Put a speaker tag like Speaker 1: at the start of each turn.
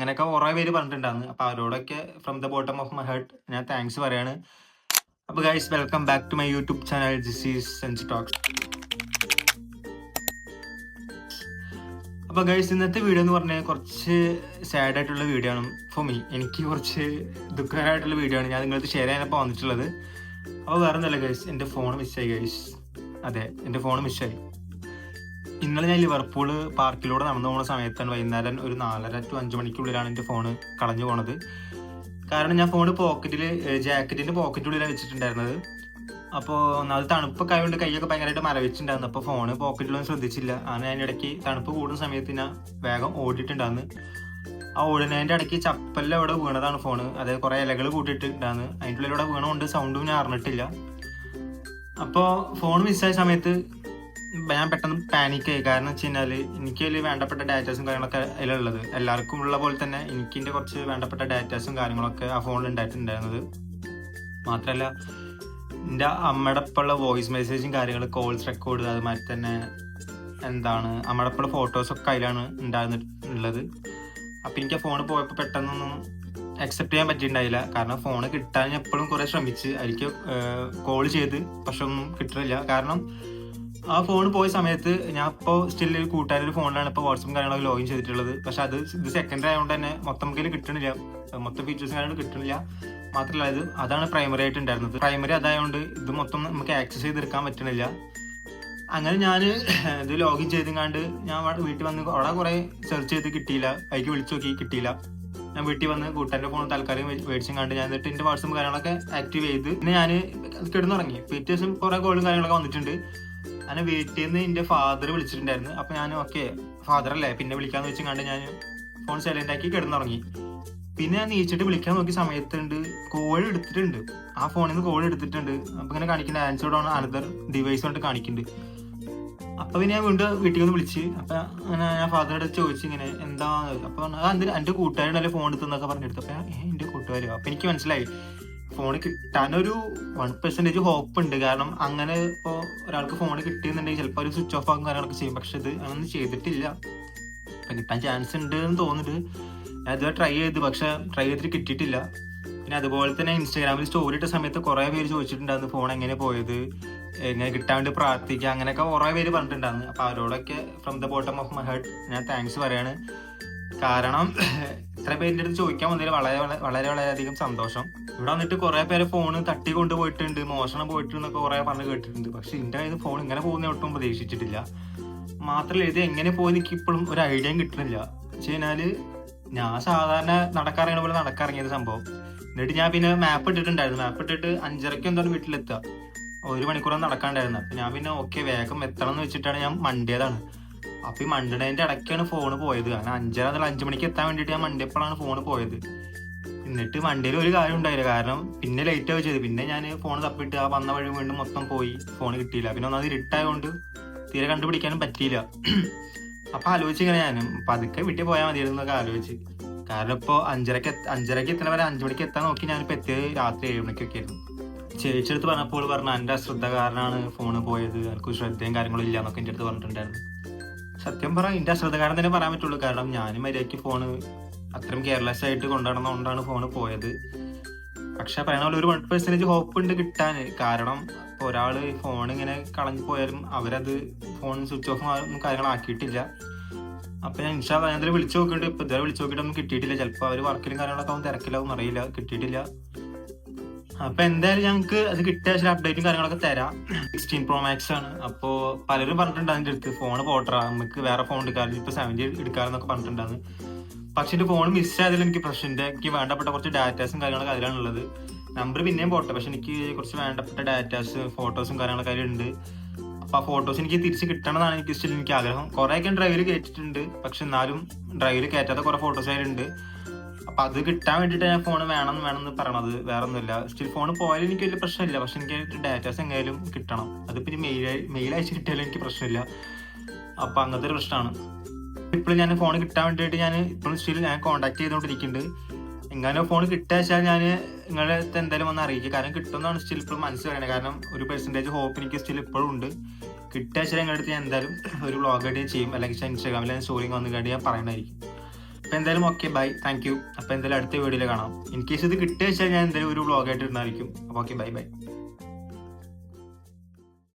Speaker 1: അങ്ങനെയൊക്കെ കുറേ പേര് പറഞ്ഞിട്ടുണ്ടായിരുന്നു. അപ്പോൾ അവരോടൊക്കെ from the bottom of my heart ഞാൻ താങ്ക്സ് പറയാണ്. അപ്പോൾ guys, welcome back to my YouTube channel. This is sense talks. അപ്പോൾ ഗൈസ്, ഇന്നത്തെ വീഡിയോ എന്ന് പറഞ്ഞാൽ കുറച്ച് സാഡ് ആയിട്ടുള്ള വീഡിയോ ആണ് ഫോർ മീ. എനിക്ക് കുറച്ച് ദുഃഖകരമായിട്ടുള്ള വീഡിയോ ആണ് ഞാൻ നിങ്ങൾക്ക് ഷെയർ ചെയ്യാനപ്പോൾ വന്നിട്ടുള്ളത്. അപ്പോൾ വേറെ ഒന്നുമല്ല ഗൈസ്, എൻ്റെ ഫോൺ മിസ്സായി ഗൈസ്. അതെ, എൻ്റെ ഫോൺ മിസ്സായി. ഇന്നലെ ഞാൻ ലിവർപൂൾ പാർക്കിലൂടെ നടന്നു പോകുന്ന സമയത്താണ് വൈകുന്നേരം ഒരു 4:30 to 5 മണിക്കുള്ളിലാണ് എൻ്റെ ഫോണ് കളഞ്ഞു പോണത്. കാരണം ഞാൻ ഫോൺ ജാക്കറ്റിൻ്റെ പോക്കറ്റിനുള്ളിലാണ് വെച്ചിട്ടുണ്ടായിരുന്നത്. അപ്പോൾ അത് തണുപ്പൊക്കെ ആയതുകൊണ്ട് കൈയൊക്കെ ഭയങ്കരമായിട്ട് മരവിച്ചിട്ടുണ്ടായിരുന്നു. അപ്പോൾ ഫോണ് പോക്കറ്റിലൊന്നും ശ്രദ്ധിച്ചില്ല. അങ്ങനെ ഞാൻ ഇടയ്ക്ക് തണുപ്പ് കൂടുന്ന സമയത്ത് ഞാൻ വേഗം ഓടിയിട്ടുണ്ടായിരുന്നു. ആ ഓടുന്നതിൻ്റെ ഇടയ്ക്ക് ചപ്പലിൽ അവിടെ വീണതാണ് ഫോണ്. അതായത് കുറേ ഇലകൾ കൂട്ടിയിട്ടുണ്ടായിരുന്നു. അതിൻ്റെ ഉള്ളിലൂടെ വീണുകൊണ്ട് സൗണ്ടും ഞാൻ അറിഞ്ഞിട്ടില്ല. അപ്പോൾ ഫോൺ മിസ്സായ സമയത്ത് ഞാൻ പെട്ടെന്ന് പാനിക്കായി. കാരണം വെച്ച് കഴിഞ്ഞാൽ എനിക്ക് അതിൽ വേണ്ടപ്പെട്ട ഡാറ്റാസും കാര്യങ്ങളൊക്കെ അതിലുള്ളത്. എല്ലാവർക്കും ഉള്ള പോലെ തന്നെ എനിക്കിൻ്റെ കുറച്ച് വേണ്ടപ്പെട്ട ഡാറ്റാസും കാര്യങ്ങളൊക്കെ ആ ഫോണിൽ ഉണ്ടായിട്ടുണ്ടായിരുന്നത്. മാത്രമല്ല, എൻ്റെ അമ്മയുടെ ഒപ്പമുള്ള വോയിസ് മെസ്സേജും കാര്യങ്ങൾ, കോൾസ് റെക്കോർഡ്, അതുമാതിരി തന്നെ അമ്മയുടെ ഒപ്പമുള്ള ഫോട്ടോസൊക്കെ അതിലാണ് ഉണ്ടായിരുന്നിട്ടുള്ളത്. അപ്പോൾ എനിക്ക് ആ ഫോൺ പോയപ്പോൾ പെട്ടെന്നൊന്നും അക്സെപ്റ്റ് ചെയ്യാൻ പറ്റിയിട്ടുണ്ടായില്ല. കാരണം ഫോൺ കിട്ടാൻ ഞാൻ എപ്പോഴും കുറേ ശ്രമിച്ച് അതിലേക്ക് കോൾ ചെയ്ത്, പക്ഷെ ഒന്നും കിട്ടില്ല. കാരണം ആ ഫോൺ പോയ സമയത്ത് ഞാൻ ഇപ്പോൾ സ്റ്റിൽ ഒരു കൂട്ടുകാരൊരു ഫോണിലാണ് ഇപ്പോൾ വാട്സപ്പും കാര്യങ്ങളൊക്കെ ലോഗിൻ ചെയ്തിട്ടുള്ളത്. പക്ഷെ ഇത് സെക്കൻഡറി ആയതുകൊണ്ട് തന്നെ മൊത്തം കയ്യിൽ കിട്ടണില്ല, മൊത്തം ഫീച്ചേഴ്സും കാര്യങ്ങളും കിട്ടണില്ല. മാത്രമല്ല, അതാണ് പ്രൈമറി ആയിട്ട് ഉണ്ടായിരുന്നത്. പ്രൈമറി അതായതുകൊണ്ട് ഇത് മൊത്തം നമുക്ക് ആക്സസ് ചെയ്തെടുക്കാൻ പറ്റണില്ല. അങ്ങനെ ഞാൻ ഇത് ലോഗിൻ ചെയ്തെങ്ങാണ്ട് ഞാൻ വീട്ടിൽ വന്ന് അവിടെ കുറേ സെർച്ച് ചെയ്ത് കിട്ടിയില്ല. അതിലേക്ക് വിളിച്ചു നോക്കി കിട്ടിയില്ല. ഞാൻ വീട്ടിൽ വന്ന് കൂട്ടുകാരുടെ ഫോൺ തൽക്കാലം മേടിച്ചെങ്ങാണ്ട് ഞാൻ എന്നിട്ട് എൻ്റെ വാട്സപ്പ് കാര്യങ്ങളൊക്കെ ആക്റ്റീവ് ചെയ്ത് പിന്നെ ഞാൻ കിടന്നുറങ്ങി. പിറ്റേ ദിവസം കുറേ കോളും കാര്യങ്ങളൊക്കെ വന്നിട്ടുണ്ട്. അങ്ങനെ വീട്ടിൽ നിന്ന് എൻ്റെ ഫാദർ വിളിച്ചിട്ടുണ്ടായിരുന്നു. അപ്പോൾ ഞാൻ ഓക്കെ ഫാദറല്ലേ പിന്നെ വിളിക്കാമെന്ന് വെച്ചെങ്ങാണ്ട് ഞാൻ ഫോൺ സൈലൻ്റ് ആക്കി കിടന്നുറങ്ങി. പിന്നെ ഞാൻ നീച്ചിട്ട് വിളിക്കാൻ നോക്കിയ സമയത്തുണ്ട് കോൾ എടുത്തിട്ടുണ്ട്. ആ ഫോണിൽ നിന്ന് കോൾ എടുത്തിട്ടുണ്ട്. അപ്പോൾ ഇങ്ങനെ കാണിക്കുന്നുണ്ട് ആൻസർഡ് ഓൺ അനദർ ഡിവൈസ് കൊണ്ട് കാണിക്കുന്നുണ്ട്. അപ്പോൾ പിന്നെ ഞാൻ വീണ്ടും വീട്ടിൽ നിന്ന് വിളിച്ച് അപ്പോൾ അങ്ങനെ ഞാൻ ഫാദറോട് ചോദിച്ചു ഇങ്ങനെ എന്താ. അപ്പോൾ എൻ്റെ കൂട്ടുകാരനല്ലേ ഫോൺ എടുത്തെന്നൊക്കെ പറഞ്ഞെടുത്തു. അപ്പോൾ എൻ്റെ കൂട്ടുകാരോ. അപ്പോൾ എനിക്ക് മനസ്സിലായി ഫോൺ കിട്ടാനൊരു 1% ഹോപ്പ് ഉണ്ട്. കാരണം അങ്ങനെ ഇപ്പോൾ ഒരാൾക്ക് ഫോൺ കിട്ടിയെന്നുണ്ടെങ്കിൽ ചിലപ്പോൾ ഒരു സ്വിച്ച് ഓഫ് ആകും കാര്യങ്ങളൊക്കെ ചെയ്യും. പക്ഷെ ഇത് അങ്ങനൊന്നും ചെയ്തിട്ടില്ല. അപ്പം കിട്ടാൻ ചാൻസ് ഉണ്ട് എന്ന് തോന്നിട്ട് ഞാൻ ഇതുവരെ ട്രൈ ചെയ്ത്, പക്ഷെ ട്രൈ ചെയ്തിട്ട് കിട്ടിയിട്ടില്ല. പിന്നെ അതുപോലെ തന്നെ ഇൻസ്റ്റാഗ്രാമിൽ സ്റ്റോറി ഇട്ട സമയത്ത് കുറേ പേര് ചോദിച്ചിട്ടുണ്ടായിരുന്നു ഫോൺ എങ്ങനെ പോയത്, എങ്ങനെ കിട്ടാൻ വേണ്ടി പ്രാർത്ഥിക്കുക, അങ്ങനെയൊക്കെ കുറേ പേര് പറഞ്ഞിട്ടുണ്ടായിരുന്നു. അപ്പോൾ അവരോടൊക്കെ from the bottom of my heart ഞാൻ താങ്ക്സ് പറയാണ്. കാരണം ഇത്ര പേരിൻ്റെ അടുത്ത് ചോദിക്കാൻ വന്നതിൽ വളരെ വളരെ വളരെയധികം സന്തോഷം. ഇവിടെ വന്നിട്ട് കുറേ പേര് ഫോണ് തട്ടി കൊണ്ടുപോയിട്ടുണ്ട്, മോഷണം പോയിട്ടുണ്ട് എന്നൊക്കെ കുറേ പറഞ്ഞ് കേട്ടിട്ടുണ്ട്. പക്ഷെ എൻ്റെ കയ്യിൽ നിന്ന് ഫോൺ ഇങ്ങനെ പോകുന്ന ഒട്ടും പ്രതീക്ഷിച്ചിട്ടില്ല. മാത്രമല്ല, ഇത് എങ്ങനെ പോയി എനിക്ക് ഇപ്പോഴും ഒരു ഐഡിയയും കിട്ടുന്നില്ല. വെച്ച് കഴിഞ്ഞാൽ ഞാൻ സാധാരണ നടക്കാറിയണ പോലെ നടക്കാറിങ്ങിയത് സംഭവം. എന്നിട്ട് ഞാൻ പിന്നെ മാപ്പ് ഇട്ടിട്ടുണ്ടായിരുന്നു. മാപ്പ് ഇട്ടിട്ട് 5:30 എന്താണ് വീട്ടിലെത്തുക. 1 മണിക്കൂറാണ് നടക്കാണ്ടായിരുന്നു. അപ്പം ഞാൻ പിന്നെ ഓക്കെ വേഗം എത്തണം എന്ന് വെച്ചിട്ടാണ് ഞാൻ മണ്ടിയതാണ്. അപ്പം ഈ മണ്ടണേൻ്റെ ഇടയ്ക്കാണ് ഫോണ് പോയത്. കാരണം 5:30 5 മണിക്ക് എത്താൻ വേണ്ടിയിട്ട് ഞാൻ മണ്ടിയപ്പോഴാണ് ഫോണ് പോയത്. എന്നിട്ട് വണ്ടിയിൽ ഒരു കാര്യം ഉണ്ടായില്ല. കാരണം പിന്നെ ലേറ്റ് ആവുക ചെയ്ത്. പിന്നെ ഞാൻ ഫോൺ തപ്പിട്ട് ആ വന്ന വഴി വീണ്ടും മൊത്തം പോയി, ഫോൺ കിട്ടിയില്ല. പിന്നെ ഒന്നാമത് ഇരുട്ടായതുകൊണ്ട് തീരെ കണ്ടുപിടിക്കാനും പറ്റിയില്ല. അപ്പം ആലോചിച്ചിങ്ങനെ ഞാനും പതുക്കെ വീട്ടിൽ പോയാൽ മതിയായിരുന്നു എന്നൊക്കെ ആലോചിച്ച്. കാരണം ഇപ്പോൾ 5:30 എത്തണ വരെ 5 മണിക്ക് എത്താൻ നോക്കി ഞാനിപ്പോൾ എത്തിയത് രാത്രി 7 മണിക്കൊക്കെ ആയിരുന്നു. ചേച്ചിയെടുത്ത് പറഞ്ഞപ്പോൾ പറഞ്ഞു എൻ്റെ അശ്രദ്ധ കാരണമാണ് ഫോണ് പോയത്, എനിക്ക് ശ്രദ്ധയും കാര്യങ്ങളും ഇല്ല എന്നൊക്കെ എൻ്റെ അടുത്ത് പറഞ്ഞിട്ടുണ്ടായിരുന്നു. സത്യം പറയാം, എൻ്റെ അശ്രദ്ധ കാരണം തന്നെ പറയാൻ പറ്റുള്ളൂ. കാരണം ഞാനും മര്യാദയ്ക്ക് ഫോണ് അത്രയും കെയർലെസ് ആയിട്ട് കൊണ്ടുനടന്നുകൊണ്ടാണ് ഫോണ് പോയത്. പക്ഷെ പറയണ പോലെ ഒരു 1% ഹോപ്പ് ഉണ്ട് കിട്ടാൻ. കാരണം ഇപ്പോൾ ഒരാൾ ഫോൺ ഇങ്ങനെ കളഞ്ഞു പോയാലും അവരത് ഫോൺ സ്വിച്ച് ഓഫ് കാര്യങ്ങളാക്കിയിട്ടില്ല. അപ്പം ഞാൻ ഇൻഷാ അല്ലാഹ് ഞാൻ വിളിച്ചു നോക്കിയിട്ട് ഇപ്പോൾ ഇതുവരെ വിളിച്ചു നോക്കിയിട്ടൊന്നും കിട്ടിയിട്ടില്ല. ചിലപ്പോൾ അവർ വർക്കിലും കാര്യങ്ങളൊക്കെ ആവും തിരക്കിലാവും അറിയില്ല, കിട്ടിയിട്ടില്ല. അപ്പം എന്തായാലും ഞങ്ങൾക്ക് അത് കിട്ടിയ ചില അപ്ഡേറ്റും കാര്യങ്ങളൊക്കെ തരാം. 16 Pro Max ആണ്. അപ്പോൾ പലരും പറഞ്ഞിട്ടുണ്ട് അതിൻ്റെ അടുത്ത് ഫോൺ പോട്ടറാ, നമുക്ക് വേറെ ഫോൺ എടുക്കാറില്ല, ഇപ്പോൾ 70 എടുക്കാറെന്നൊക്കെ പറഞ്ഞിട്ടുണ്ടായിരുന്നു. പക്ഷെ എൻ്റെ ഫോൺ മിസ്സായതിൽ എനിക്ക് പ്രശ്നമുണ്ട്. എനിക്ക് വേണ്ടപ്പെട്ട കുറച്ച് ഡാറ്റാസും കാര്യങ്ങളൊക്കെ അതിലാണുള്ളത്. നമ്പർ പിന്നെയും പോട്ടെ, പക്ഷെ എനിക്ക് കുറച്ച് വേണ്ടപ്പെട്ട ഡാറ്റാസ് ഫോട്ടോസും കാര്യങ്ങളൊക്കെ അതിലുണ്ട്. അപ്പോൾ ആ ഫോട്ടോസ് എനിക്ക് തിരിച്ച് കിട്ടണമെന്നാണ് എനിക്ക് ആഗ്രഹം. കുറേയൊക്കെ ഡ്രൈവിൽ കയറ്റിയിട്ടുണ്ട്, പക്ഷെ എന്നാലും ഡ്രൈവിൽ കയറ്റാത്ത കുറേ ഫോട്ടോസ് അതിലുണ്ട്. അപ്പോൾ അത് കിട്ടാൻ വേണ്ടിയിട്ട് ഞാൻ ഫോൺ വേണമെന്ന് പറയണത്, വേറെ ഒന്നുമില്ല. സ്റ്റിൽ ഫോൺ പോയാലും എനിക്ക് വലിയ പ്രശ്നമില്ല. പക്ഷെ എനിക്ക് ഡാറ്റാസ് എങ്ങനെയും കിട്ടണം. അതിപ്പോൾ ഇനി മെയിൽ അയച്ച് കിട്ടിയാലും എനിക്ക് പ്രശ്നമില്ല. അപ്പോൾ അങ്ങനത്തെ ഒരു പ്രശ്നമാണ്. ഇപ്പോഴും ഞാൻ ഫോൺ കിട്ടാൻ വേണ്ടിയിട്ട് ഞാൻ ഇപ്പോഴും സ്റ്റിൽ ഞാൻ കോൺടാക്ട് ചെയ്തുകൊണ്ടിരിക്കുന്നുണ്ട്. എങ്ങനെ ഫോൺ കിട്ടാച്ചാൽ ഞാൻ നിങ്ങളുടെ അടുത്ത് എന്തായാലും ഒന്ന് അറിയിക്കുക. കാരണം കിട്ടുമെന്നാണ് സ്റ്റിൽ ഇപ്പോഴും മനസ്സ് പറയുന്നത്. കാരണം 1% ഹോപ്പ് എനിക്ക് സ്റ്റിൽ ഇപ്പോഴും ഉണ്ട്. കിട്ടാച്ചാൽ നിങ്ങളുടെ അടുത്ത് ഞാൻ എന്തായാലും ഒരു വ്ളോഗ് ആയിട്ട് ചെയ്യും, അല്ലെങ്കിൽ ഇൻസ്റ്റാഗ്രാമിൽ ഞാൻ സ്റ്റോറിങ് വന്നു കഴിഞ്ഞാൽ ഞാൻ പറയണമായിരിക്കും. അപ്പോൾ എന്തായാലും ഓക്കെ ബൈ, താങ്ക് യു. അപ്പോൾ എന്തായാലും അടുത്ത വീഡിയോയിൽ കാണാം. ഇൻ കേസ് ഇത് കിട്ടുക വെച്ചാൽ ഞാൻ എന്തായാലും ഒരു വ്ളോഗായിട്ട് ഇടുന്നതായിരിക്കും. അപ്പോൾ ഓക്കെ ബൈ ബൈ.